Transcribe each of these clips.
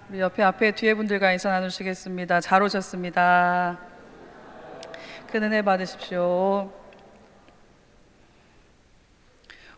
우리 옆에 앞에 뒤에 분들과 인사 나누시겠습니다. 잘 오셨습니다. 큰 은혜 받으십시오.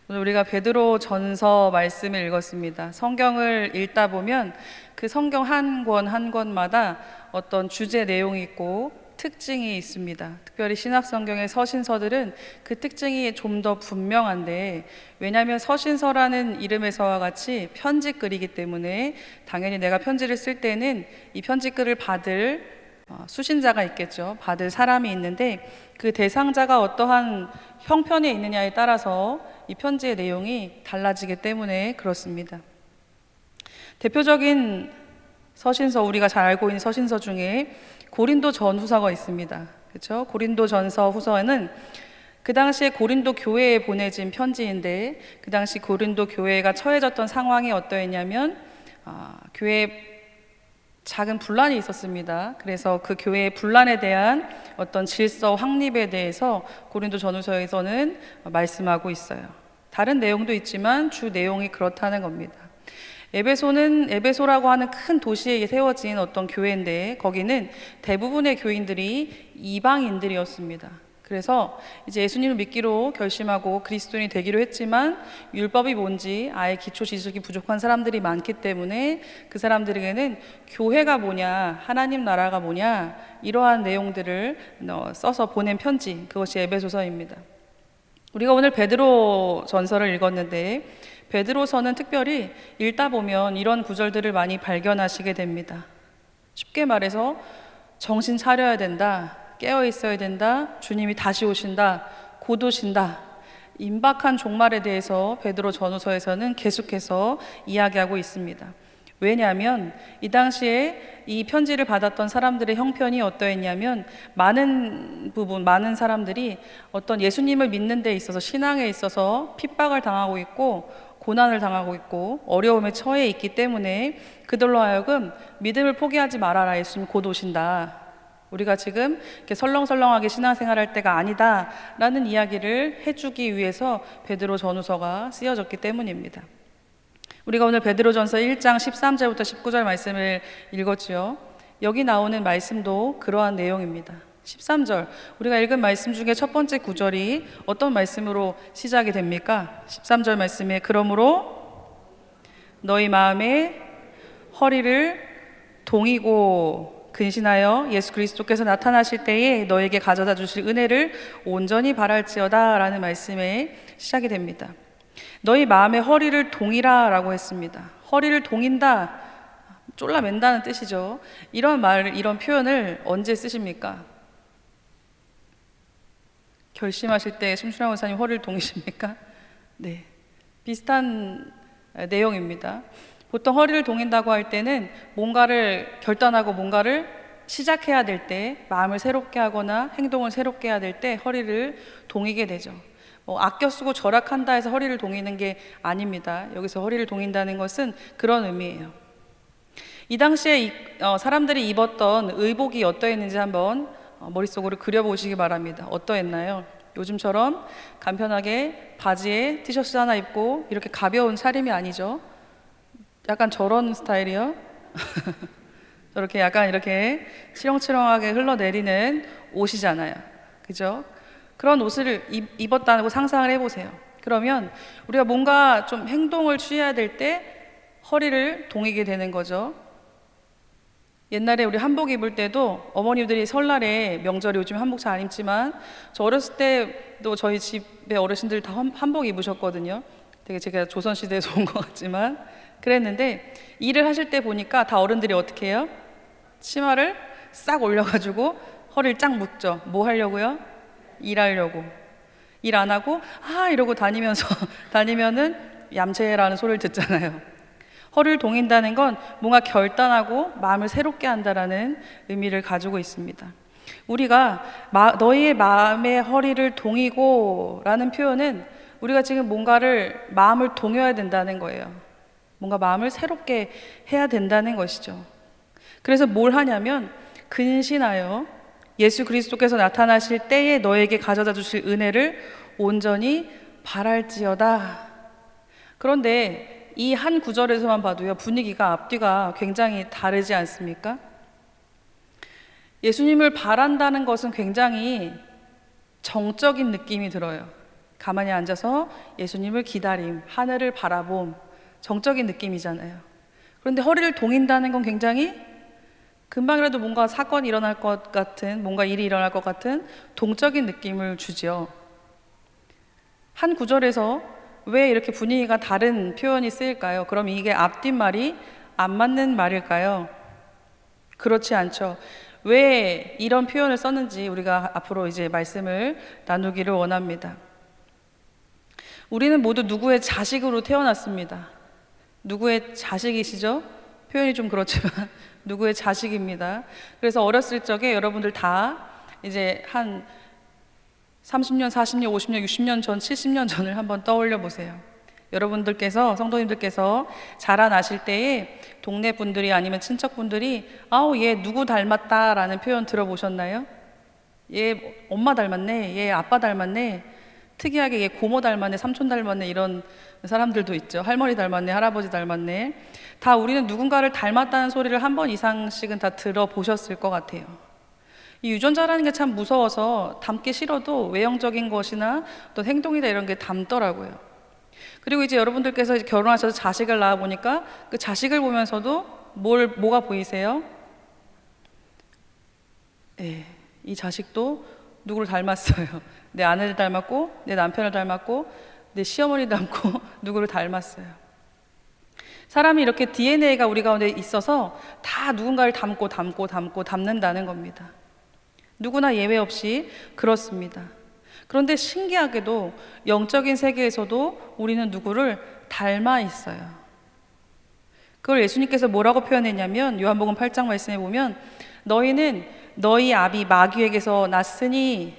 오늘 우리가 베드로 전서 말씀을 읽었습니다. 성경을 읽다 보면 그 성경 한 권 한 권마다 어떤 주제 내용이 있고 특징이 있습니다. 특별히 신약 성경의 서신서들은 그 특징이 좀 더 분명한데, 왜냐하면 서신서라는 이름에서와 같이 편지글이기 때문에 당연히 내가 편지를 쓸 때는 이 편지글을 받을 수신자가 있겠죠. 받을 사람이 있는데 그 대상자가 어떠한 형편에 있느냐에 따라서 이 편지의 내용이 달라지기 때문에 그렇습니다. 대표적인 서신서, 우리가 잘 알고 있는 서신서 중에 고린도 전후서가 있습니다. 그렇죠? 고린도 전서 후서에는 그 당시에 고린도 교회에 보내진 편지인데, 그 당시 고린도 교회가 처해졌던 상황이 어떠했냐면 교회에 작은 분란이 있었습니다. 그래서 그 교회의 분란에 대한 어떤 질서 확립에 대해서 고린도 전후서에서는 말씀하고 있어요. 다른 내용도 있지만 주 내용이 그렇다는 겁니다. 에베소는 에베소라고 하는 큰 도시에 세워진 어떤 교회인데, 거기는 대부분의 교인들이 이방인들이었습니다. 그래서 이제 예수님을 믿기로 결심하고 그리스도인이 되기로 했지만 율법이 뭔지 아예 기초 지식이 부족한 사람들이 많기 때문에 그 사람들에게는 교회가 뭐냐, 하나님 나라가 뭐냐, 이러한 내용들을 써서 보낸 편지, 그것이 에베소서입니다. 우리가 오늘 베드로 전서를 읽었는데, 베드로서는 특별히 읽다 보면 이런 구절들을 많이 발견하시게 됩니다. 쉽게 말해서 정신 차려야 된다, 깨어 있어야 된다, 주님이 다시 오신다, 곧 오신다, 임박한 종말에 대해서 베드로 전후서에서는 계속해서 이야기하고 있습니다. 왜냐하면 이 당시에 이 편지를 받았던 사람들의 형편이 어떠했냐면, 많은 사람들이 어떤 예수님을 믿는 데 있어서, 신앙에 있어서 핍박을 당하고 있고 고난을 당하고 있고 어려움에 처해 있기 때문에 그들로 하여금 믿음을 포기하지 말아라, 예수님 곧 오신다, 우리가 지금 이렇게 설렁설렁하게 신앙생활할 때가 아니다 라는 이야기를 해주기 위해서 베드로 전후서가 쓰여졌기 때문입니다. 우리가 오늘 베드로전서 1장 13절부터 19절 말씀을 읽었지요. 여기 나오는 말씀도 그러한 내용입니다. 13절, 우리가 읽은 말씀 중에 첫 번째 구절이 어떤 말씀으로 시작이 됩니까? 13절 말씀에 그러므로 너희 마음에 허리를 동이고 근신하여 예수 그리스도께서 나타나실 때에 너에게 가져다 주실 은혜를 온전히 바랄지어다 라는 말씀에 시작이 됩니다. 너희 마음의 허리를 동이라 라고 했습니다. 허리를 동인다, 쫄라맨다는 뜻이죠. 이런 표현을 언제 쓰십니까? 결심하실 때 심춘환 원사님 허리를 동이십니까? 네, 비슷한 내용입니다. 보통 허리를 동인다고 할 때는 뭔가를 결단하고 뭔가를 시작해야 될 때, 마음을 새롭게 하거나 행동을 새롭게 해야 될 때 허리를 동이게 되죠. 아껴 쓰고 절약한다 해서 허리를 동이는 게 아닙니다. 여기서 허리를 동인다는 것은 그런 의미예요. 이 당시에 사람들이 입었던 의복이 어떠했는지 한번 머릿속으로 그려보시기 바랍니다. 어떠했나요? 요즘처럼 간편하게 바지에 티셔츠 하나 입고 이렇게 가벼운 차림이 아니죠. 약간 저런 스타일이요. 저렇게 약간 이렇게 치렁치렁하게 흘러내리는 옷이잖아요. 그죠? 그런 옷을 입었다고 상상을 해보세요. 그러면 우리가 뭔가 좀 행동을 취해야 될 때 허리를 동이게 되는 거죠. 옛날에 우리 한복 입을 때도 어머님들이 설날에, 명절에 요즘 한복 잘 안 입지만 저 어렸을 때도 저희 집의 어르신들 다 한복 입으셨거든요. 되게 제가 조선시대에서 온 것 같지만 그랬는데, 일을 하실 때 보니까 다 어른들이 어떻게 해요? 치마를 싹 올려가지고 허리를 쫙 묶죠. 뭐 하려고요? 일하려고. 일 안 하고 이러고 다니면은 얌체라는 소리를 듣잖아요. 허리를 동인다는 건 뭔가 결단하고 마음을 새롭게 한다라는 의미를 가지고 있습니다. 우리가 너희의 마음의 허리를 동이고 라는 표현은 우리가 지금 뭔가를 마음을 동여야 된다는 거예요. 뭔가 마음을 새롭게 해야 된다는 것이죠. 그래서 뭘 하냐면 근신하여 예수 그리스도께서 나타나실 때에 너에게 가져다 주실 은혜를 온전히 바랄지어다. 그런데 이 한 구절에서만 봐도요, 분위기가 앞뒤가 굉장히 다르지 않습니까? 예수님을 바란다는 것은 굉장히 정적인 느낌이 들어요. 가만히 앉아서 예수님을 기다림, 하늘을 바라봄, 정적인 느낌이잖아요. 그런데 허리를 동인다는 건 굉장히 금방이라도 뭔가 사건이 일어날 것 같은, 뭔가 일이 일어날 것 같은 동적인 느낌을 주죠. 한 구절에서 왜 이렇게 분위기가 다른 표현이 쓰일까요? 그럼 이게 앞뒷말이 안 맞는 말일까요? 그렇지 않죠. 왜 이런 표현을 썼는지 우리가 앞으로 이제 말씀을 나누기를 원합니다. 우리는 모두 누구의 자식으로 태어났습니다. 누구의 자식이시죠? 표현이 좀 그렇지만 누구의 자식입니다. 그래서 어렸을 적에 여러분들 다 이제 한 30년, 40년, 50년, 60년 전, 70년 전을 한번 떠올려 보세요. 여러분들께서, 성도님들께서 자라나실 때에 동네 분들이 아니면 친척분들이 아우 얘 누구 닮았다 라는 표현 들어보셨나요? 얘 엄마 닮았네, 얘 아빠 닮았네, 특이하게 얘 고모 닮았네, 삼촌 닮았네, 이런 사람들도 있죠. 할머니 닮았네, 할아버지 닮았네. 다 우리는 누군가를 닮았다는 소리를 한 번 이상씩은 다 들어보셨을 것 같아요. 이 유전자라는 게 참 무서워서 닮기 싫어도 외형적인 것이나 또 행동이나 이런 게 닮더라고요. 그리고 이제 여러분들께서 이제 결혼하셔서 자식을 낳아 보니까 그 자식을 보면서도 뭐가 보이세요? 예, 이 자식도 누구를 닮았어요. 내 아내를 닮았고, 내 남편을 닮았고, 내 시어머니 닮고 누구를 닮았어요. 사람이 이렇게 DNA가 우리 가운데 있어서 다 누군가를 닮는다는 겁니다. 누구나 예외 없이 그렇습니다. 그런데 신기하게도 영적인 세계에서도 우리는 누구를 닮아 있어요. 그걸 예수님께서 뭐라고 표현했냐면 요한복음 8장 말씀에 보면 너희는 너희 아비 마귀에게서 났으니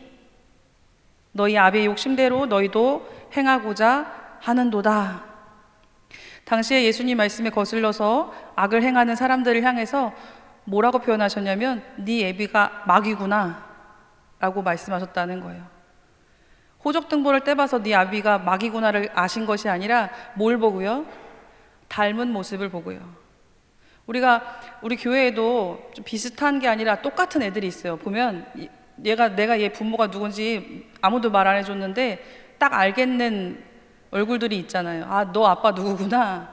너희 아비의 욕심대로 너희도 행하고자 하는도다. 당시에 예수님 말씀에 거슬러서 악을 행하는 사람들을 향해서 뭐라고 표현하셨냐면 네 애비가 마귀구나 라고 말씀하셨다는 거예요. 호적등본을 떼봐서 네 아비가 마귀구나를 아신 것이 아니라 뭘 보고요? 닮은 모습을 보고요. 우리 교회에도 좀 비슷한 게 아니라 똑같은 애들이 있어요. 보면 내가 얘 부모가 누군지 아무도 말 안 해줬는데 딱 알겠는 얼굴들이 있잖아요. 아, 너 아빠 누구구나,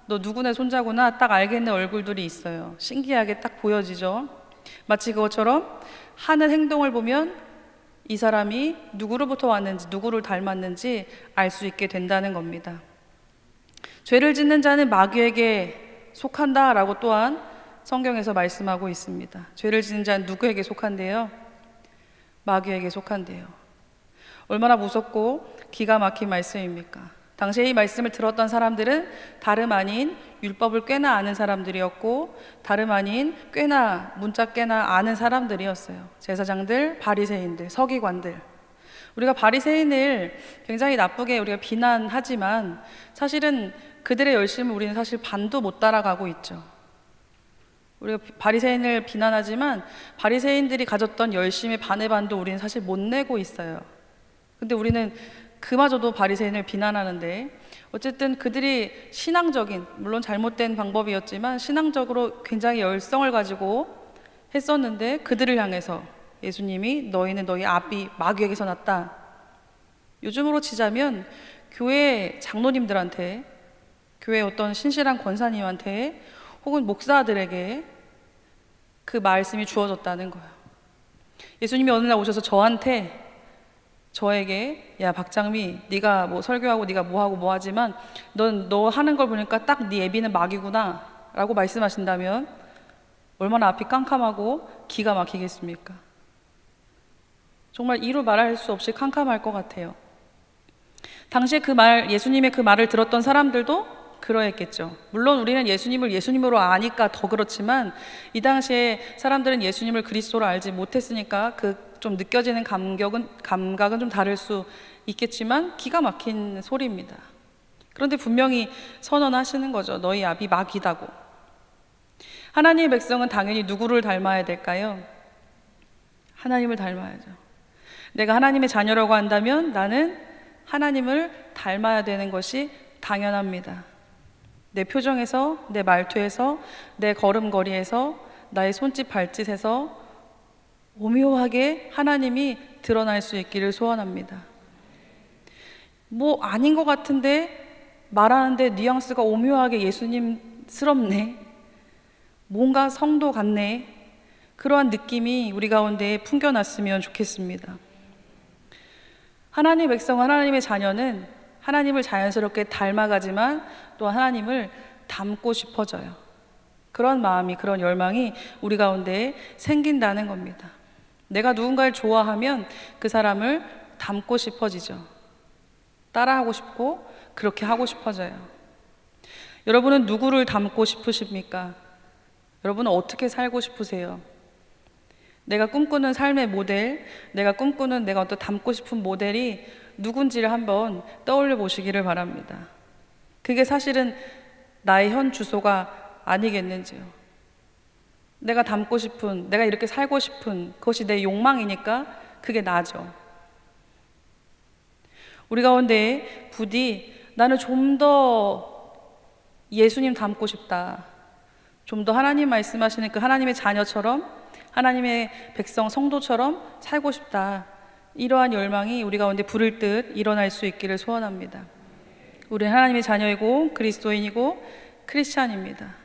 너 누구네 손자구나, 딱 알겠는 얼굴들이 있어요. 신기하게 딱 보여지죠. 마치 그것처럼 하는 행동을 보면 이 사람이 누구로부터 왔는지, 누구를 닮았는지 알 수 있게 된다는 겁니다. 죄를 짓는 자는 마귀에게 속한다라고 또한 성경에서 말씀하고 있습니다. 죄를 짓는 자는 누구에게 속한대요? 마귀에게 속한대요. 얼마나 무섭고 기가 막힌 말씀입니까? 당시에 이 말씀을 들었던 사람들은 다름 아닌 율법을 꽤나 아는 사람들이었고 다름 아닌 문자 꽤나 아는 사람들이었어요. 제사장들, 바리새인들, 서기관들. 우리가 바리새인을 굉장히 나쁘게 우리가 비난하지만 사실은 그들의 열심을 우리는 사실 반도 못 따라가고 있죠. 우리가 바리새인을 비난하지만 바리새인들이 가졌던 열심의 반의 반도 우리는 사실 못 내고 있어요. 근데 우리는 그마저도 바리새인을 비난하는데 어쨌든 그들이 신앙적인, 물론 잘못된 방법이었지만 신앙적으로 굉장히 열성을 가지고 했었는데 그들을 향해서 예수님이 너희는 너희 아비 마귀에게서 났다. 요즘으로 치자면 교회 장로님들한테, 교회 어떤 신실한 권사님한테 혹은 목사들에게 그 말씀이 주어졌다는 거예요. 예수님이 어느 날 오셔서 저에게 야 박장미, 네가 뭐 설교하고 네가 뭐하고 뭐하지만 너 하는 걸 보니까 딱 네 애비는 마귀구나 라고 말씀하신다면 얼마나 앞이 깜깜하고 기가 막히겠습니까? 정말 이루 말할 수 없이 캄캄할 것 같아요. 당시에 예수님의 그 말을 들었던 사람들도 그러했겠죠. 물론 우리는 예수님을 예수님으로 아니까 더 그렇지만 이 당시에 사람들은 예수님을 그리스도로 알지 못했으니까 그 좀 느껴지는 감각은 좀 다를 수 있겠지만 기가 막힌 소리입니다. 그런데 분명히 선언하시는 거죠. 너희 아비 마귀다고. 하나님의 백성은 당연히 누구를 닮아야 될까요? 하나님을 닮아야죠. 내가 하나님의 자녀라고 한다면 나는 하나님을 닮아야 되는 것이 당연합니다. 내 표정에서, 내 말투에서, 내 걸음걸이에서, 나의 손짓 발짓에서 오묘하게 하나님이 드러날 수 있기를 소원합니다. 뭐 아닌 것 같은데 말하는데 뉘앙스가 오묘하게 예수님스럽네, 뭔가 성도 같네, 그러한 느낌이 우리 가운데 풍겨났으면 좋겠습니다. 하나님의 백성, 하나님의 자녀는 하나님을 자연스럽게 닮아가지만 또 하나님을 닮고 싶어져요. 그런 마음이, 그런 열망이 우리 가운데 생긴다는 겁니다. 내가 누군가를 좋아하면 그 사람을 닮고 싶어지죠. 따라하고 싶고 그렇게 하고 싶어져요. 여러분은 누구를 닮고 싶으십니까? 여러분은 어떻게 살고 싶으세요? 내가 꿈꾸는 삶의 모델, 내가 꿈꾸는 내가 어떤 닮고 싶은 모델이 누군지를 한번 떠올려 보시기를 바랍니다. 그게 사실은 나의 현 주소가 아니겠는지요. 내가 닮고 싶은, 내가 이렇게 살고 싶은 그것이 내 욕망이니까 그게 나죠. 우리 가운데 부디 나는 좀 더 예수님 닮고 싶다, 좀 더 하나님 말씀하시는 그 하나님의 자녀처럼, 하나님의 백성 성도처럼 살고 싶다, 이러한 열망이 우리 가운데 불을 듯 일어날 수 있기를 소원합니다. 우리는 하나님의 자녀이고 그리스도인이고 크리스찬입니다.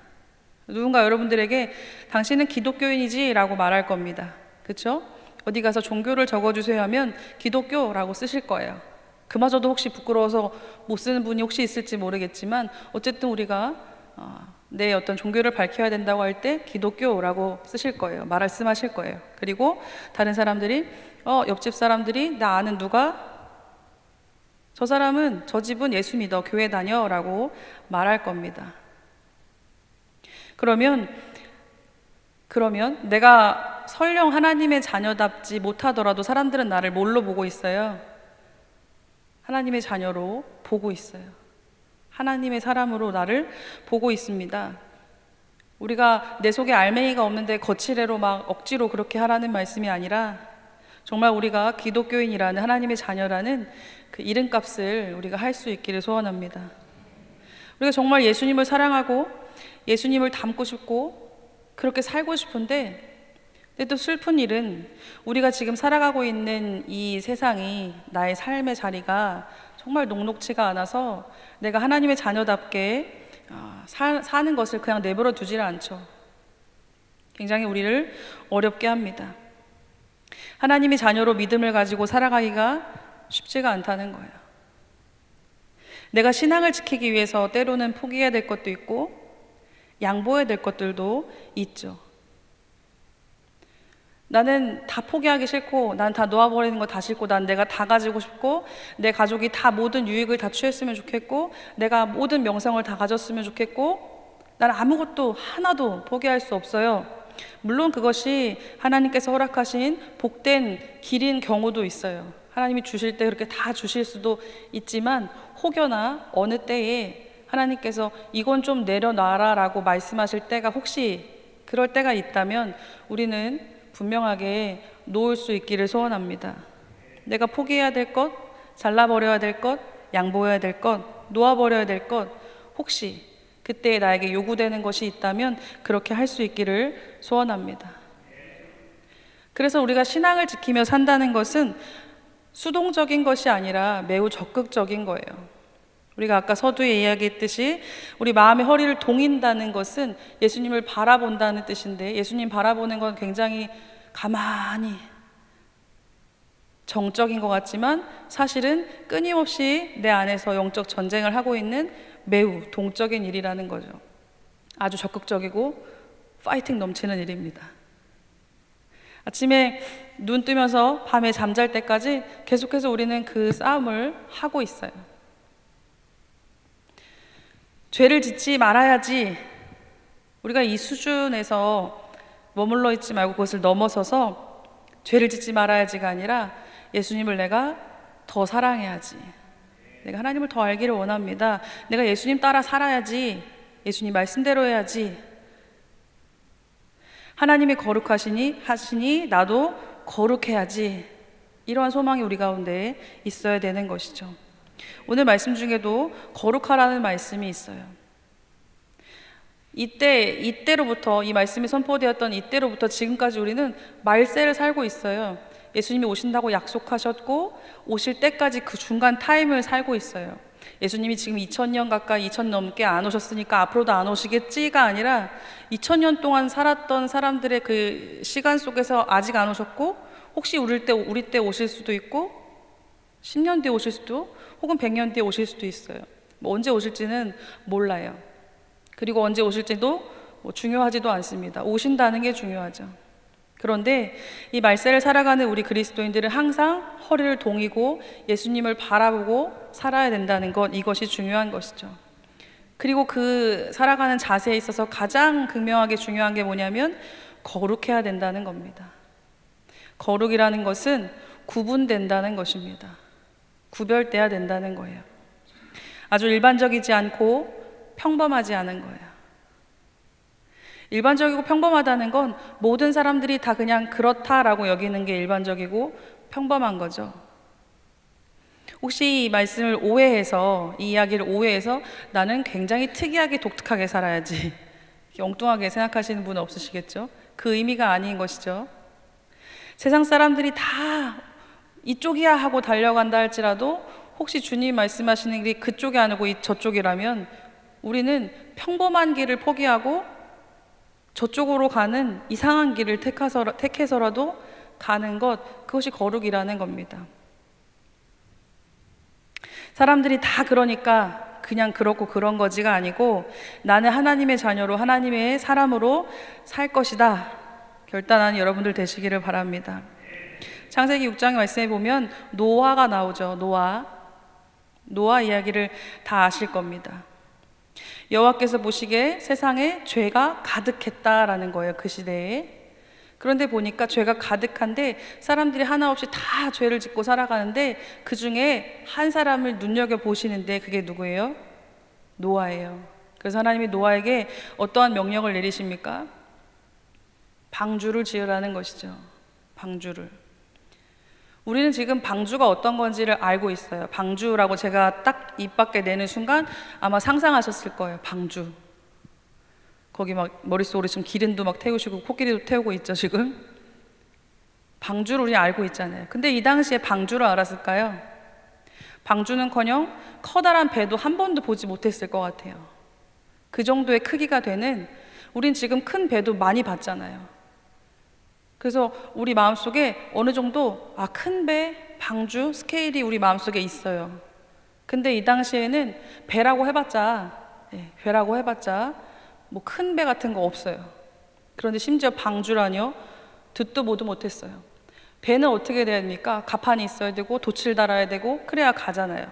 누군가 여러분들에게 당신은 기독교인이지 라고 말할 겁니다. 그렇죠? 어디 가서 종교를 적어주세요 하면 기독교라고 쓰실 거예요. 그마저도 혹시 부끄러워서 못 쓰는 분이 혹시 있을지 모르겠지만 어쨌든 우리가 내 어떤 종교를 밝혀야 된다고 할 때 기독교라고 쓰실 거예요. 말씀하실 거예요. 그리고 다른 사람들이 옆집 사람들이 나 아는 누가 저 사람은, 저 집은 예수 믿어, 교회 다녀 라고 말할 겁니다. 그러면 내가 설령 하나님의 자녀답지 못하더라도 사람들은 나를 뭘로 보고 있어요? 하나님의 자녀로 보고 있어요. 하나님의 사람으로 나를 보고 있습니다. 우리가 내 속에 알맹이가 없는데 거칠애로 막 억지로 그렇게 하라는 말씀이 아니라 정말 우리가 기독교인이라는, 하나님의 자녀라는 그 이름값을 우리가 할 수 있기를 소원합니다. 우리가 정말 예수님을 사랑하고 예수님을 닮고 싶고 그렇게 살고 싶은데, 근데 또 슬픈 일은 우리가 지금 살아가고 있는 이 세상이, 나의 삶의 자리가 정말 녹록치가 않아서 내가 하나님의 자녀답게 사는 것을 그냥 내버려 두지를 않죠. 굉장히 우리를 어렵게 합니다. 하나님의 자녀로 믿음을 가지고 살아가기가 쉽지가 않다는 거예요. 내가 신앙을 지키기 위해서 때로는 포기해야 될 것도 있고 양보해야 될 것들도 있죠. 나는 다 포기하기 싫고, 난 다 놓아버리는 거 다 싫고, 난 내가 다 가지고 싶고, 내 가족이 다 모든 유익을 다 취했으면 좋겠고, 내가 모든 명성을 다 가졌으면 좋겠고, 난 아무것도 하나도 포기할 수 없어요. 물론 그것이 하나님께서 허락하신 복된 길인 경우도 있어요. 하나님이 주실 때 그렇게 다 주실 수도 있지만, 혹여나 어느 때에 하나님께서 이건 좀 내려놔라 라고 말씀하실 때가 혹시 그럴 때가 있다면 우리는 분명하게 놓을 수 있기를 소원합니다. 내가 포기해야 될 것, 잘라버려야 될 것, 양보해야 될 것, 놓아버려야 될 것, 혹시 그때 나에게 요구되는 것이 있다면 그렇게 할 수 있기를 소원합니다. 그래서 우리가 신앙을 지키며 산다는 것은 수동적인 것이 아니라 매우 적극적인 거예요. 우리가 아까 서두에 이야기했듯이 우리 마음의 허리를 동인다는 것은 예수님을 바라본다는 뜻인데, 예수님 바라보는 건 굉장히 가만히 정적인 것 같지만 사실은 끊임없이 내 안에서 영적 전쟁을 하고 있는 매우 동적인 일이라는 거죠. 아주 적극적이고 파이팅 넘치는 일입니다. 아침에 눈 뜨면서 밤에 잠잘 때까지 계속해서 우리는 그 싸움을 하고 있어요. 죄를 짓지 말아야지, 우리가 이 수준에서 머물러 있지 말고 그것을 넘어서서 죄를 짓지 말아야지가 아니라 예수님을 내가 더 사랑해야지, 내가 하나님을 더 알기를 원합니다, 내가 예수님 따라 살아야지, 예수님 말씀대로 해야지, 하나님이 거룩하시니 나도 거룩해야지, 이러한 소망이 우리 가운데 있어야 되는 것이죠. 오늘 말씀 중에도 거룩하라는 말씀이 있어요. 이때로부터, 이 말씀이 선포되었던 이때로부터 지금까지 우리는 말세를 살고 있어요. 예수님이 오신다고 약속하셨고 오실 때까지 그 중간 타임을 살고 있어요. 예수님이 지금 2000년 가까이 2000 넘게 안 오셨으니까 앞으로도 안 오시겠지가 아니라 2000년 동안 살았던 사람들의 그 시간 속에서 아직 안 오셨고, 혹시 우리 때 오실 수도 있고 10년 뒤에 오실 수도, 혹은 100년 뒤에 오실 수도 있어요. 뭐 언제 오실지는 몰라요. 그리고 언제 오실지도 중요하지도 않습니다. 오신다는 게 중요하죠. 그런데 이 말세를 살아가는 우리 그리스도인들은 항상 허리를 동이고 예수님을 바라보고 살아야 된다는 것, 이것이 중요한 것이죠. 그리고 그 살아가는 자세에 있어서 가장 극명하게 중요한 게 뭐냐면 거룩해야 된다는 겁니다. 거룩이라는 것은 구분된다는 것입니다. 구별돼야 된다는 거예요. 아주 일반적이지 않고 평범하지 않은 거예요. 일반적이고 평범하다는 건 모든 사람들이 다 그냥 그렇다라고 여기는 게 일반적이고 평범한 거죠. 혹시 이 말씀을 오해해서, 이 이야기를 오해해서 나는 굉장히 특이하게 독특하게 살아야지 엉뚱하게 생각하시는 분은 없으시겠죠? 그 의미가 아닌 것이죠. 세상 사람들이 다 이쪽이야 하고 달려간다 할지라도 혹시 주님 말씀하시는 길이 그쪽이 아니고 저쪽이라면 우리는 평범한 길을 포기하고 저쪽으로 가는 이상한 길을 택해서라도 가는 것, 그것이 거룩이라는 겁니다. 사람들이 다 그러니까 그냥 그렇고 그런 거지가 아니고 나는 하나님의 자녀로, 하나님의 사람으로 살 것이다 결단하는 여러분들 되시기를 바랍니다. 창세기 6장의 말씀에 보면 노아가 나오죠. 노아 이야기를 다 아실 겁니다. 여호와께서 보시기에 세상에 죄가 가득했다라는 거예요, 그 시대에. 그런데 보니까 죄가 가득한데 사람들이 하나 없이 다 죄를 짓고 살아가는데 그 중에 한 사람을 눈여겨보시는데 그게 누구예요? 노아예요. 그래서 하나님이 노아에게 어떠한 명령을 내리십니까? 방주를 지으라는 것이죠. 방주를. 우리는 지금 방주가 어떤 건지를 알고 있어요. 방주라고 제가 딱 입 밖에 내는 순간 아마 상상하셨을 거예요. 방주. 거기 막 머릿속으로 지금 기린도 막 태우시고 코끼리도 태우고 있죠, 지금. 방주를 우리 알고 있잖아요. 근데 이 당시에 방주를 알았을까요? 방주는커녕 커다란 배도 한 번도 보지 못했을 것 같아요. 그 정도의 크기가 되는, 우린 지금 큰 배도 많이 봤잖아요. 그래서 우리 마음속에 어느 정도 큰 배, 방주, 스케일이 우리 마음속에 있어요. 근데 이 당시에는 배라고 해봤자 뭐 큰 배 같은 거 없어요. 그런데 심지어 방주라뇨? 듣도 보도 못했어요. 배는 어떻게 돼야 됩니까? 가판이 있어야 되고 돛을 달아야 되고 그래야 가잖아요.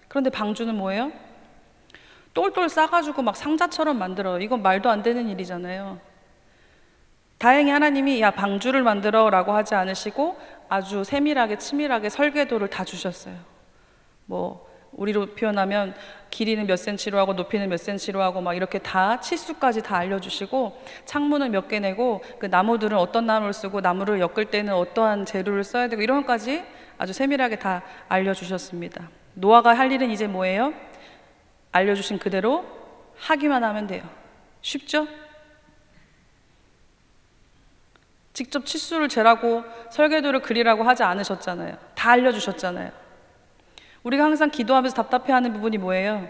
그런데 방주는 뭐예요? 똘똘 싸가지고 막 상자처럼 만들어요. 이건 말도 안 되는 일이잖아요. 다행히 하나님이 야 방주를 만들어 라고 하지 않으시고 아주 세밀하게 치밀하게 설계도를 다 주셨어요. 뭐 우리로 표현하면 길이는 몇 센치로 하고 높이는 몇 센치로 하고 막 이렇게 다 치수까지 다 알려주시고, 창문은 몇 개 내고 그 나무들은 어떤 나무를 쓰고 나무를 엮을 때는 어떠한 재료를 써야 되고 이런 것까지 아주 세밀하게 다 알려주셨습니다. 노아가 할 일은 이제 뭐예요? 알려주신 그대로 하기만 하면 돼요. 쉽죠? 직접 치수를 재라고 설계도를 그리라고 하지 않으셨잖아요. 다 알려주셨잖아요. 우리가 항상 기도하면서 답답해하는 부분이 뭐예요?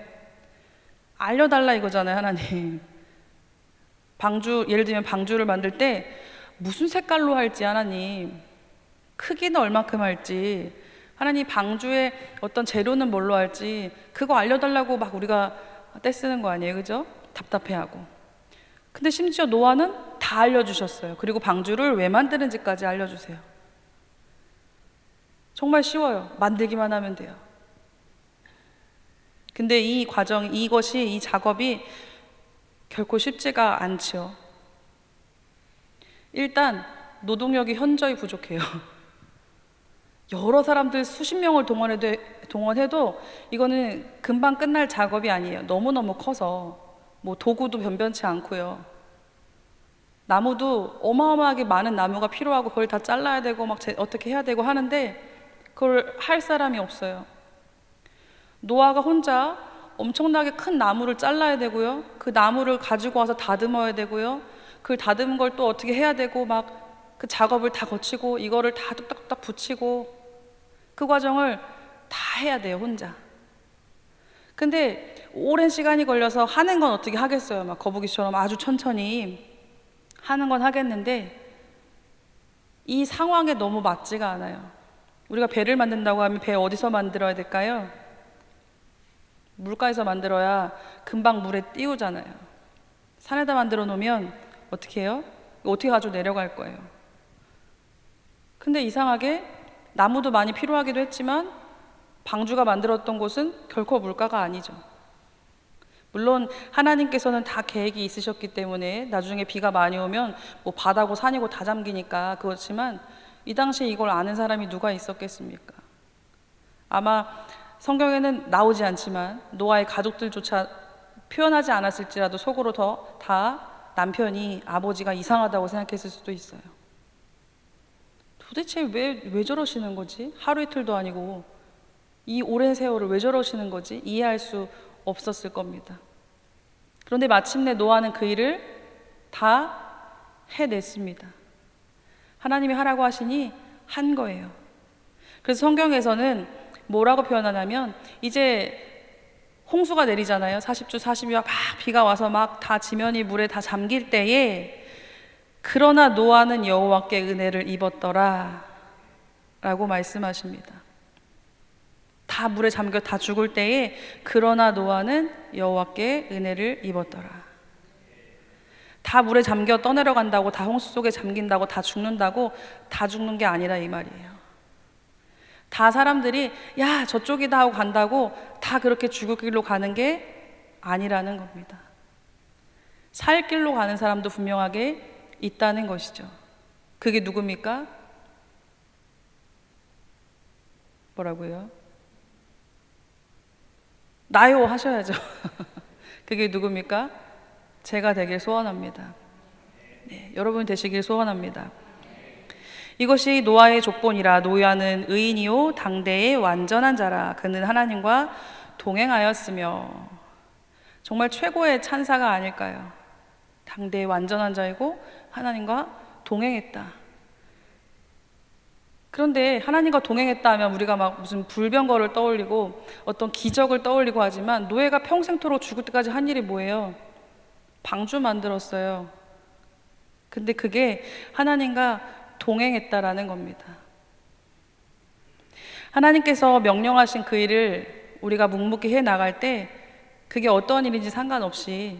알려달라 이거잖아요, 하나님. 예를 들면 방주를 만들 때 무슨 색깔로 할지 하나님, 크기는 얼마큼 할지 하나님, 방주의 어떤 재료는 뭘로 할지 그거 알려달라고 막 우리가 떼쓰는 거 아니에요, 그죠? 답답해하고. 근데 심지어 노아는 다 알려주셨어요. 그리고 방주를 왜 만드는지까지 알려주세요. 정말 쉬워요. 만들기만 하면 돼요. 근데 이 작업이 결코 쉽지가 않죠. 일단 노동력이 현저히 부족해요. 여러 사람들 수십 명을 동원해도 이거는 금방 끝날 작업이 아니에요. 너무너무 커서 뭐 도구도 변변치 않고요. 나무도 어마어마하게 많은 나무가 필요하고 그걸 다 잘라야 되고 막 어떻게 해야 되고 하는데 그걸 할 사람이 없어요. 노아가 혼자 엄청나게 큰 나무를 잘라야 되고요. 그 나무를 가지고 와서 다듬어야 되고요. 그 다듬은 걸 또 어떻게 해야 되고 막 그 작업을 다 거치고 이거를 다 뚝딱뚝딱 붙이고 그 과정을 다 해야 돼요, 혼자. 근데 오랜 시간이 걸려서 하는 건 어떻게 하겠어요? 막 거북이처럼 아주 천천히 하는 건 하겠는데 이 상황에 너무 맞지가 않아요. 우리가 배를 만든다고 하면 배 어디서 만들어야 될까요? 물가에서 만들어야 금방 물에 띄우잖아요. 산에다 만들어 놓으면 어떻게 해요? 어떻게 가지고 내려갈 거예요? 근데 이상하게 나무도 많이 필요하기도 했지만 방주가 만들었던 곳은 결코 물가가 아니죠. 물론 하나님께서는 다 계획이 있으셨기 때문에 나중에 비가 많이 오면 뭐 바다고 산이고 다 잠기니까 그렇지만 이 당시에 이걸 아는 사람이 누가 있었겠습니까? 아마 성경에는 나오지 않지만 노아의 가족들조차 표현하지 않았을지라도 속으로 다 남편이 아버지가 이상하다고 생각했을 수도 있어요. 도대체 왜 저러시는 거지? 하루 이틀도 아니고 이 오랜 세월을 왜 저러시는 거지? 이해할 수 없었을 겁니다. 그런데 마침내 노아는 그 일을 다 해냈습니다. 하나님이 하라고 하시니 한 거예요. 그래서 성경에서는 뭐라고 표현하냐면 이제 홍수가 내리잖아요. 40주 40일 막 비가 와서 막 다 지면이 물에 다 잠길 때에 그러나 노아는 여호와께 은혜를 입었더라 라고 말씀하십니다. 다 물에 잠겨 다 죽을 때에 그러나 노아는 여호와께 은혜를 입었더라. 다 물에 잠겨 떠내려간다고 다 홍수 속에 잠긴다고 다 죽는다고 다 죽는 게 아니라 이 말이에요. 다 사람들이 야 저쪽이다 하고 간다고 다 그렇게 죽을 길로 가는 게 아니라는 겁니다. 살 길로 가는 사람도 분명하게 있다는 것이죠. 그게 누굽니까? 뭐라고요? 나요 하셔야죠. 그게 누굽니까? 제가 되길 소원합니다. 네, 여러분 되시길 소원합니다. 이것이 노아의 족본이라. 노아는 의인이요 당대의 완전한 자라. 그는 하나님과 동행하였으며. 정말 최고의 찬사가 아닐까요? 당대의 완전한 자이고 하나님과 동행했다. 그런데 하나님과 동행했다 하면 우리가 막 무슨 불병거를 떠올리고 어떤 기적을 떠올리고 하지만 노아가 평생토록 죽을 때까지 한 일이 뭐예요? 방주 만들었어요. 근데 그게 하나님과 동행했다라는 겁니다. 하나님께서 명령하신 그 일을 우리가 묵묵히 해 나갈 때 그게 어떤 일인지 상관없이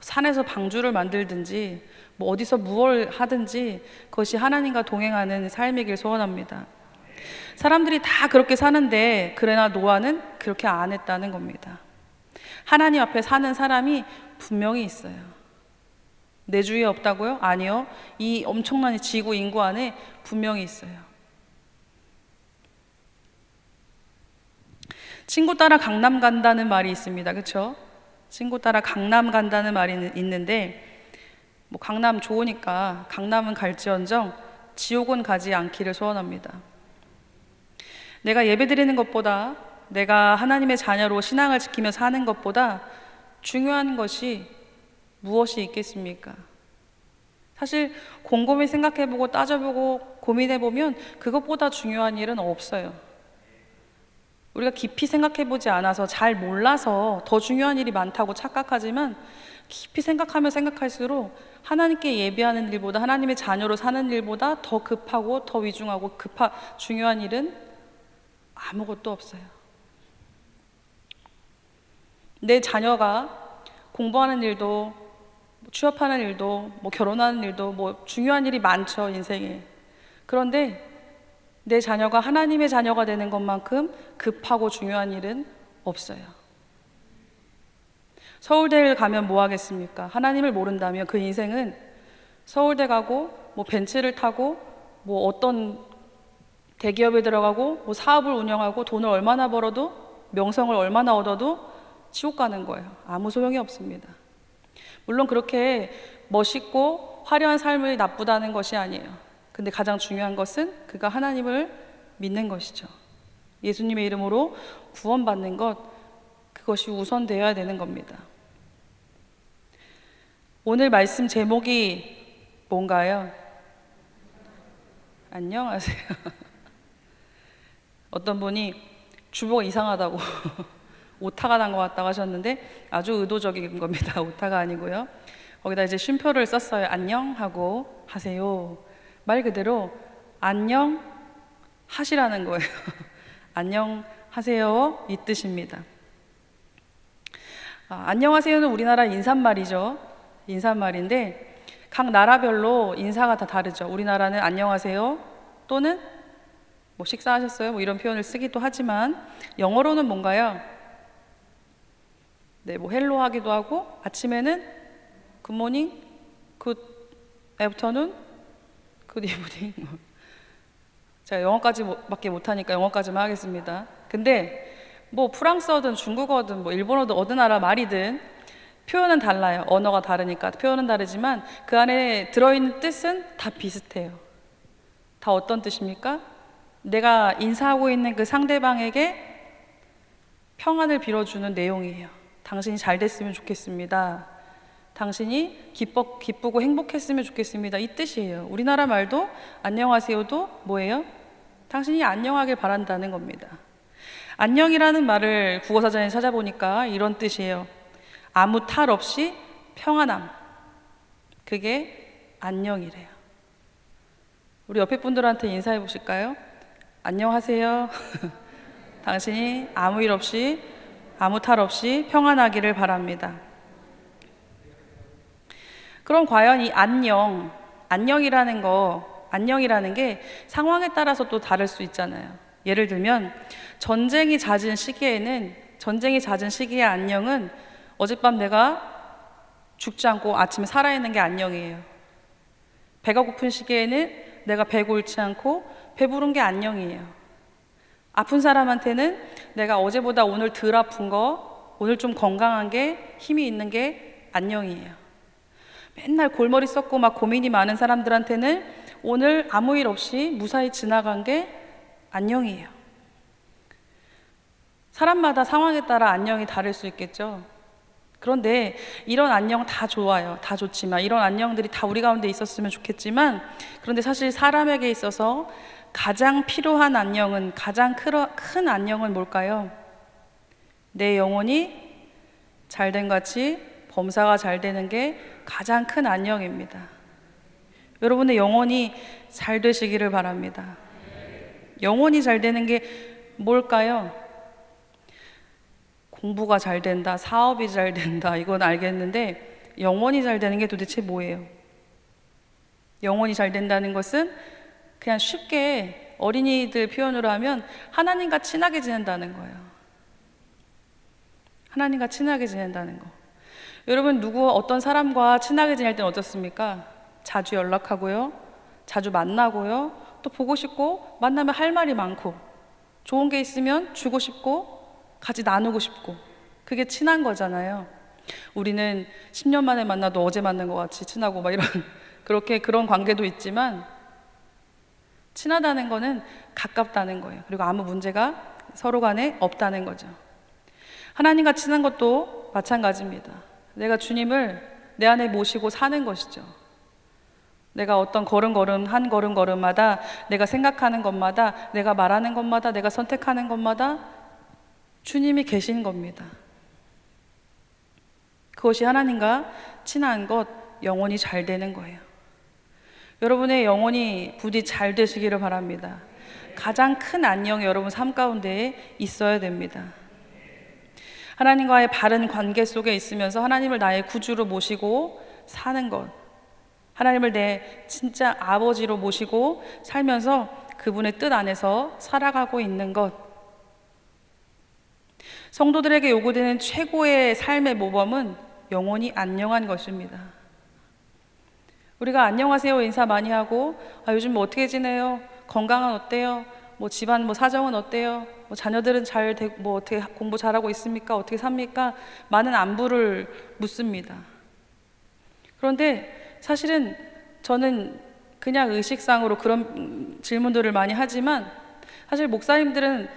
산에서 방주를 만들든지 뭐 어디서 무엇을 하든지 그것이 하나님과 동행하는 삶이길 소원합니다. 사람들이 다 그렇게 사는데 그러나 노아는 그렇게 안 했다는 겁니다. 하나님 앞에 사는 사람이 분명히 있어요. 내 주위에 없다고요? 아니요. 이 엄청난 지구 인구 안에 분명히 있어요. 친구 따라 강남 간다는 말이 있습니다. 그렇죠? 친구 따라 강남 간다는 말이 있는데 뭐 강남 좋으니까 강남은 갈지언정 지옥은 가지 않기를 소원합니다. 내가 예배드리는 것보다 내가 하나님의 자녀로 신앙을 지키며 사는 것보다 중요한 것이 무엇이 있겠습니까? 사실 곰곰이 생각해보고 따져보고 고민해보면 그것보다 중요한 일은 없어요. 우리가 깊이 생각해보지 않아서 잘 몰라서 더 중요한 일이 많다고 착각하지만 깊이 생각하면 생각할수록 하나님께 예배하는 일보다 하나님의 자녀로 사는 일보다 더 급하고 더 위중하고 중요한 일은 아무것도 없어요. 내 자녀가 공부하는 일도 취업하는 일도 뭐 결혼하는 일도 뭐 중요한 일이 많죠, 인생에. 그런데 내 자녀가 하나님의 자녀가 되는 것만큼 급하고 중요한 일은 없어요. 서울대를 가면 뭐 하겠습니까? 하나님을 모른다면 그 인생은 서울대 가고 뭐 벤츠를 타고 뭐 어떤 대기업에 들어가고 뭐 사업을 운영하고 돈을 얼마나 벌어도 명성을 얼마나 얻어도 지옥 가는 거예요. 아무 소용이 없습니다. 물론 그렇게 멋있고 화려한 삶이 나쁘다는 것이 아니에요. 근데 가장 중요한 것은 그가 하나님을 믿는 것이죠. 예수님의 이름으로 구원받는 것, 그것이 우선되어야 되는 겁니다. 오늘 말씀 제목이 뭔가요? 안녕하세요. 어떤 분이 주보가 이상하다고 오타가 난 것 같다고 하셨는데 아주 의도적인 겁니다. 오타가 아니고요. 거기다 이제 쉼표를 썼어요. 안녕하고 하세요. 말 그대로 안녕 하시라는 거예요. 안녕하세요 이 뜻입니다. 안녕하세요는 우리나라 인사말이죠. 인사말인데 각 나라별로 인사가 다 다르죠. 우리나라는 안녕하세요 또는 뭐 식사하셨어요? 뭐 이런 표현을 쓰기도 하지만 영어로는 뭔가요? 네, 뭐 헬로 하기도 하고 아침에는 굿모닝, 굿 애프터눈, 굿 이브닝. 제가 영어까지 밖에 못하니까 영어까지만 하겠습니다. 근데 뭐 프랑스어든 중국어든 뭐 일본어든 어느 나라 말이든 표현은 달라요. 언어가 다르니까 표현은 다르지만 그 안에 들어있는 뜻은 다 비슷해요. 다 어떤 뜻입니까? 내가 인사하고 있는 그 상대방에게 평안을 빌어주는 내용이에요. 당신이 잘 됐으면 좋겠습니다. 당신이 기쁘고 행복했으면 좋겠습니다. 이 뜻이에요. 우리나라 말도 안녕하세요도 뭐예요? 당신이 안녕하길 바란다는 겁니다. 안녕이라는 말을 국어사전에 찾아보니까 이런 뜻이에요. 아무 탈 없이 평안함. 그게 안녕이래요. 우리 옆에 분들한테 인사해 보실까요? 안녕하세요. 당신이 아무 일 없이 아무 탈 없이 평안하기를 바랍니다. 그럼 과연 이 안녕이라는 게 상황에 따라서 또 다를 수 있잖아요. 예를 들면 전쟁이 잦은 시기의 안녕은 어젯밤 내가 죽지 않고 아침에 살아있는 게 안녕이에요. 배가 고픈 시기에는 내가 배고 옳지 않고 배부른 게 안녕이에요. 아픈 사람한테는 내가 어제보다 오늘 덜 아픈 거, 오늘 좀 건강한 게, 힘이 있는 게 안녕이에요. 맨날 골머리 썩고 막 고민이 많은 사람들한테는 오늘 아무 일 없이 무사히 지나간 게 안녕이에요. 사람마다 상황에 따라 안녕이 다를 수 있겠죠. 그런데 이런 안녕 다 좋아요. 다 좋지만 이런 안녕들이 다 우리 가운데 있었으면 좋겠지만 그런데 사실 사람에게 있어서 가장 필요한 안녕은 가장 큰 안녕은 뭘까요? 내 영혼이 잘된 같이 범사가 잘 되는 게 가장 큰 안녕입니다. 여러분의 영혼이 잘 되시기를 바랍니다. 영혼이 잘 되는 게 뭘까요? 공부가 잘 된다, 사업이 잘 된다, 이건 알겠는데 영혼이 잘 되는 게 도대체 뭐예요? 영혼이 잘 된다는 것은 그냥 쉽게 어린이들 표현으로 하면 하나님과 친하게 지낸다는 거예요. 하나님과 친하게 지낸다는 거. 여러분 어떤 사람과 친하게 지낼 때는 어떻습니까? 자주 연락하고요, 자주 만나고요, 또 보고 싶고 만나면 할 말이 많고 좋은 게 있으면 주고 싶고 같이 나누고 싶고 그게 친한 거잖아요. 우리는 10년 만에 만나도 어제 만난 것 같이 친하고 막 이런 그런 관계도 있지만 친하다는 거는 가깝다는 거예요. 그리고 아무 문제가 서로 간에 없다는 거죠. 하나님과 친한 것도 마찬가지입니다. 내가 주님을 내 안에 모시고 사는 것이죠. 내가 어떤 한 걸음걸음마다 내가 생각하는 것마다 내가 말하는 것마다 내가 선택하는 것마다 주님이 계신 겁니다. 그것이 하나님과 친한 것, 영혼이 잘 되는 거예요. 여러분의 영혼이 부디 잘 되시기를 바랍니다. 가장 큰 안녕이 여러분 삶 가운데 있어야 됩니다. 하나님과의 바른 관계 속에 있으면서 하나님을 나의 구주로 모시고 사는 것, 하나님을 내 진짜 아버지로 모시고 살면서 그분의 뜻 안에서 살아가고 있는 것, 성도들에게 요구되는 최고의 삶의 모범은 영혼이 안녕한 것입니다. 우리가 안녕하세요 인사 많이 하고 요즘 뭐 어떻게 지내요? 건강은 어때요? 뭐 집안 뭐 사정은 어때요? 뭐 자녀들은 뭐 어떻게 공부 잘하고 있습니까? 어떻게 삽니까? 많은 안부를 묻습니다. 그런데 사실은 저는 그냥 의식상으로 그런 질문들을 많이 하지만 사실 목사님들은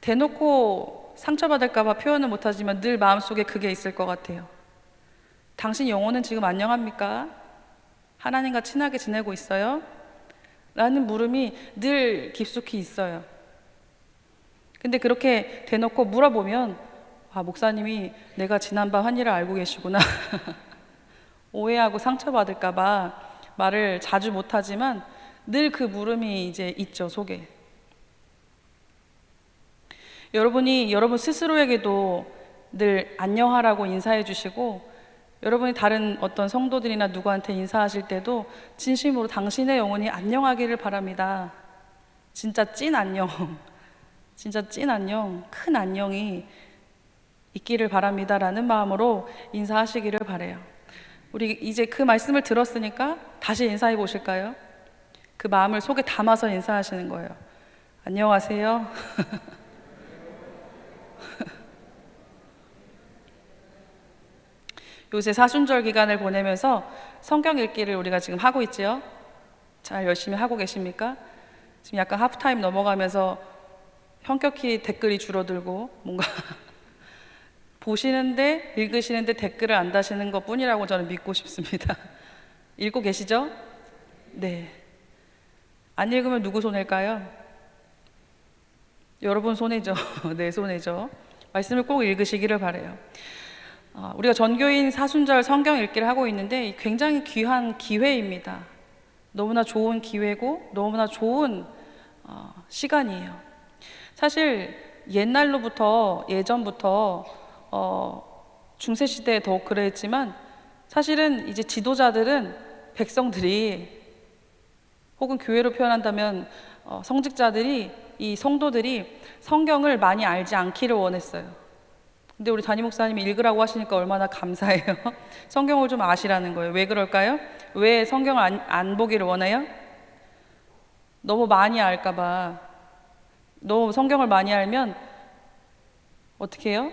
대놓고 상처받을까봐 표현은 못하지만 늘 마음속에 그게 있을 것 같아요. 당신 영혼은 지금 안녕합니까? 하나님과 친하게 지내고 있어요? 라는 물음이 늘 깊숙이 있어요. 근데 그렇게 대놓고 물어보면 목사님이 내가 지난밤 한 일을 알고 계시구나 오해하고 상처받을까봐 말을 자주 못하지만 늘 그 물음이 이제 있죠, 속에. 여러분이 여러분 스스로에게도 늘 안녕하라고 인사해 주시고, 여러분이 다른 어떤 성도들이나 누구한테 인사하실 때도 진심으로 당신의 영혼이 안녕하기를 바랍니다. 진짜 찐 안녕, 진짜 찐 안녕, 큰 안녕이 있기를 바랍니다 라는 마음으로 인사하시기를 바라요. 우리 이제 그 말씀을 들었으니까 다시 인사해 보실까요? 그 마음을 속에 담아서 인사하시는 거예요. 안녕하세요. 요새 사순절 기간을 보내면서 성경 읽기를 우리가 지금 하고 있지요. 잘 열심히 하고 계십니까? 지금 약간 하프타임 넘어가면서 현격히 댓글이 줄어들고 뭔가 보시는데 읽으시는데 댓글을 안 다시는 것 뿐이라고 저는 믿고 싶습니다. 읽고 계시죠? 네. 안 읽으면 누구 손일까요? 여러분 손이죠. 내 손이죠. 말씀을 꼭 읽으시기를 바라요. 우리가 전교인 사순절 성경 읽기를 하고 있는데 굉장히 귀한 기회입니다. 너무나 좋은 기회고 너무나 좋은 시간이에요. 사실 옛날로부터 예전부터 중세시대에 더욱 그랬지만 사실은 이제 지도자들은 백성들이 혹은 교회로 표현한다면 성직자들이 이 성도들이 성경을 많이 알지 않기를 원했어요. 근데 우리 담임 목사님이 읽으라고 하시니까 얼마나 감사해요. 성경을 좀 아시라는 거예요. 왜 그럴까요? 왜 성경을 안 보기를 원해요? 너무 많이 알까 봐. 너무 성경을 많이 알면 어떻게 해요?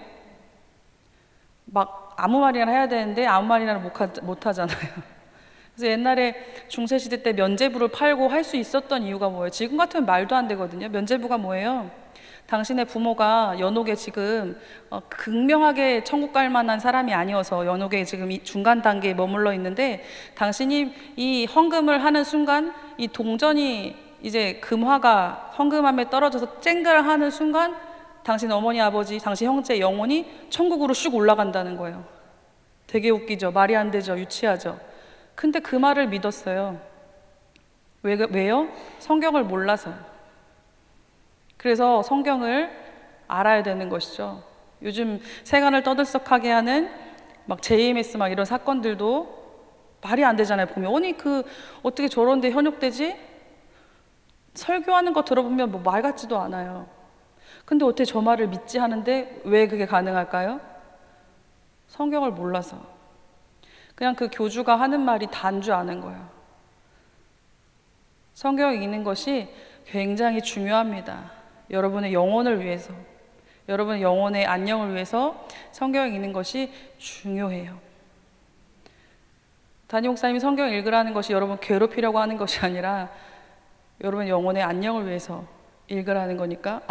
막 아무 말이나 해야 되는데 아무 말이나 못 하잖아요. 그래서 옛날에 중세시대 때 면죄부를 팔고 할 수 있었던 이유가 뭐예요? 지금 같으면 말도 안 되거든요. 면죄부가 뭐예요? 당신의 부모가 연옥에 지금 극명하게 천국 갈 만한 사람이 아니어서 연옥에 지금 이 중간 단계에 머물러 있는데, 당신이 이 헌금을 하는 순간 이 동전이 이제 금화가 헌금함에 떨어져서 쨍글 하는 순간 당신 어머니 아버지 당신 형제 영혼이 천국으로 슉 올라간다는 거예요. 되게 웃기죠? 말이 안 되죠? 유치하죠? 근데 그 말을 믿었어요. 왜요? 성경을 몰라서. 그래서 성경을 알아야 되는 것이죠. 요즘 세간을 떠들썩하게 하는 막 JMS 막 이런 사건들도 말이 안 되잖아요. 보면 아니 어떻게 저런 데 현혹되지? 설교하는 거 들어보면 뭐 말 같지도 않아요. 근데 어떻게 저 말을 믿지 하는데 왜 그게 가능할까요? 성경을 몰라서. 그냥 그 교주가 하는 말이 단 줄 아는 거예요. 성경을 읽는 것이 굉장히 중요합니다. 여러분의 영혼을 위해서, 여러분의 영혼의 안녕을 위해서 성경을 읽는 것이 중요해요. 담임 목사님이 성경을 읽으라는 것이 여러분 괴롭히려고 하는 것이 아니라 여러분의 영혼의 안녕을 위해서 읽으라는 거니까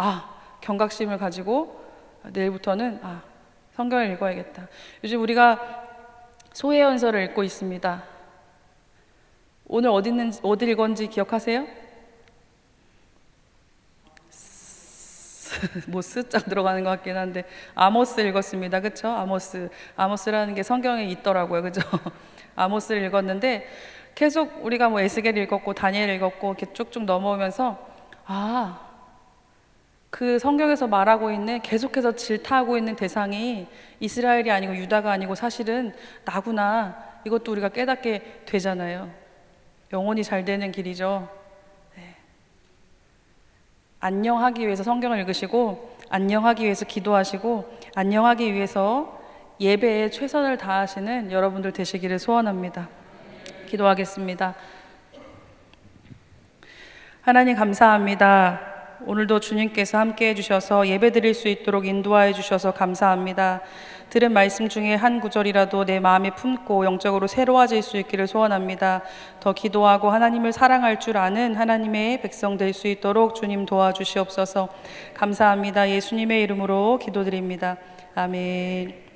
경각심을 가지고 내일부터는 성경을 읽어야겠다. 요즘 우리가 소회연서를 읽고 있습니다. 오늘 어디 읽었는지 기억하세요? 뭐 스짝 들어가는 것 같긴 한데 아모스 읽었습니다. 그렇죠? 아모스라는 게 성경에 있더라고요. 그죠? 아모스를 읽었는데 계속 우리가 뭐 에스겔 읽었고 다니엘 읽었고 이렇게 쭉쭉 넘어오면서 그 성경에서 말하고 있는, 계속해서 질타하고 있는 대상이 이스라엘이 아니고 유다가 아니고 사실은 나구나, 이것도 우리가 깨닫게 되잖아요. 영혼이 잘 되는 길이죠. 네. 안녕하기 위해서 성경을 읽으시고, 안녕하기 위해서 기도하시고, 안녕하기 위해서 예배에 최선을 다하시는 여러분들 되시기를 소원합니다. 기도하겠습니다. 하나님 감사합니다. 오늘도 주님께서 함께 해주셔서 예배 드릴 수 있도록 인도하여 주셔서 감사합니다. 들은 말씀 중에 한 구절이라도 내 마음에 품고 영적으로 새로워질 수 있기를 소원합니다. 더 기도하고 하나님을 사랑할 줄 아는 하나님의 백성 될 수 있도록 주님 도와주시옵소서. 감사합니다. 예수님의 이름으로 기도드립니다. 아멘.